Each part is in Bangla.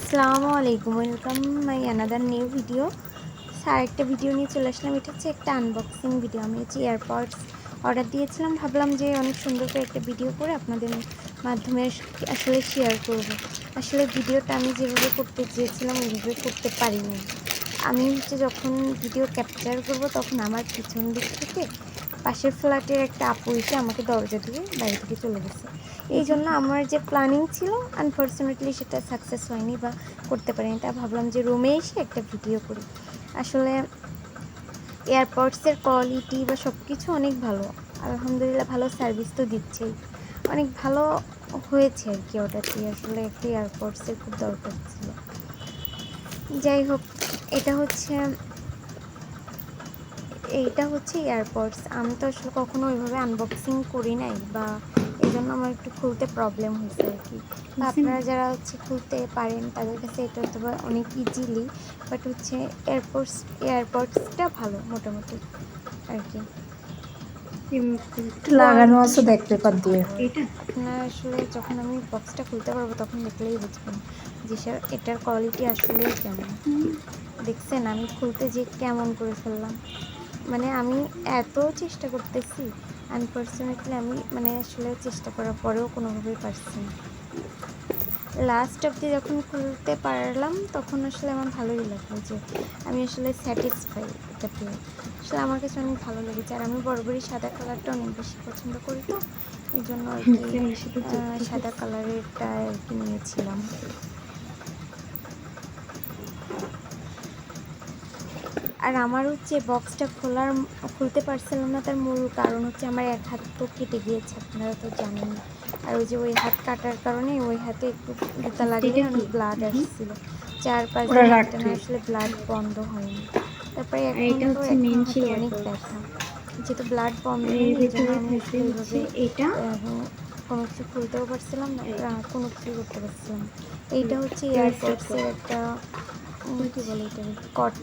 আসসালামু আলাইকুম, welcome my another new video. আরেকটা ভিডিও নিয়ে চলে আসলাম। এটা হচ্ছে একটা আনবক্সিং ভিডিও। আমি হচ্ছে এয়ারপডস অর্ডার দিয়েছিলাম, ভাবলাম যে অনেক সুন্দর করে একটা ভিডিও করে আপনাদের মাধ্যমে আসলে শেয়ার করব। আসলে ভিডিওটা আমি যেভাবে করতে চেয়েছিলাম ওইভাবে করতে পারিনি। আমি হচ্ছে যখন ভিডিও ক্যাপচার করব তখন আমার পিছন দিক থেকে পাশের ফ্ল্যাটের একটা আপু এসে আমাকে দরজা দিয়ে বাড়ি থেকে চলে গেছে। এই জন্য আমার যে প্ল্যানিং ছিল আনফর্চুনেটলি সেটা সাকসেস হয়নি বা করতে পারিনি। তা ভাবলাম যে রুমে এসে একটা ভিডিও করি। আসলে এয়ারপডসের কোয়ালিটি বা সব কিছু অনেক ভালো, আলহামদুলিল্লাহ। ভালো সার্ভিস তো দিচ্ছেই, অনেক ভালো হয়েছে আর কি। অর্ডার দিয়ে আসলে একটা এয়ারপডসের খুব দরকার ছিল। যাই হোক, এটা হচ্ছে এয়ারপডস। আমি তো আসলে কখনো ওইভাবে আনবক্সিং করি নাই, বা এই জন্য আমার একটু খুলতে প্রবলেম হয়েছে আর কি। বা আপনারা যারা হচ্ছে খুলতে পারেন তাদের কাছে এটা হয়তো বা অনেক ইজিলি, বাট হচ্ছে এয়ারপডসটা ভালো মোটামুটি আর কি। লাগানো আছে দেখতে পার দিয়ে। আপনার আসলে যখন আমি বক্সটা খুলতে পারবো তখন দেখলেই বুঝবেন যে এটার কোয়ালিটি আসলেই কেমন। দেখছেন আমি খুলতে যে কেমন করে ফেললাম, মানে আমি এত চেষ্টা করতেছি, আনফর্চুনেটলি আমি মানে আসলে চেষ্টা করার পরেও কোনোভাবেই পারছি না। লাস্ট অবধি যখন খুলতে পারলাম তখন আসলে আমার ভালোই লাগলো যে আমি আসলে স্যাটিসফাই এটা পেয়ে। আসলে আমার কাছে অনেক ভালো লেগেছে। আর আমি বরাবরই সাদা কালারটা অনেক বেশি পছন্দ করি, তো এই জন্য আর কি সাদা কালারেরটা আর কি নিয়েছিলাম। আর আমার হচ্ছে বক্সটা খুলতে পারছিলাম না, তার মূল কারণ হচ্ছে আমার এক হাত তো কেটে গিয়েছে, আপনারা তো জানেন। আর ওই হাত কাটার কারণে ওই হাতে একটু জুতা লাগলে অনেক ব্লাড আসছিল। 4-5 দিন একটানা আসলে ব্লাড বন্ধ হয়নি। তারপরে এখন তো এখন হাতে অনেক ব্যথা, যেহেতু ব্লাড বন্ধ হয়নি এই জন্য আমি আসলে ওইভাবে কোনো কিছু খুলতেও পারছিলাম না, কোনো কিছু করতে পারছিলাম না। এইটা হচ্ছে এয়ারপডসের একটা কী বলে এটা, কট,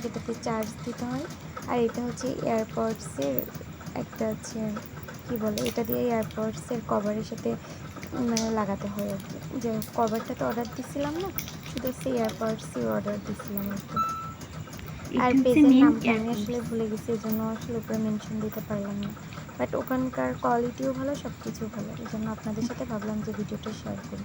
যেটাতে চার্জ দিতে হয়। আর এটা হচ্ছে এয়ারপডসের একটা হচ্ছে কী বলে, এটা দিয়ে এয়ারপডসের কভারের সাথে মানে লাগাতে হয় আর কি। যে কভারটা তো অর্ডার দিছিলাম না, শুধু সেই এয়ারপডসই অর্ডার দিছিলাম আর কি। আর পেজের নামটা আমি আসলে ভুলে গেছি, এই জন্য আসলে উপরে মেনশন দিতে পারলাম না। বাট ওখানকার কোয়ালিটিও ভালো, সব কিছু ভালো, এই জন্য আপনাদের সাথে ভাবলাম যে ভিডিওটা শেয়ার করি।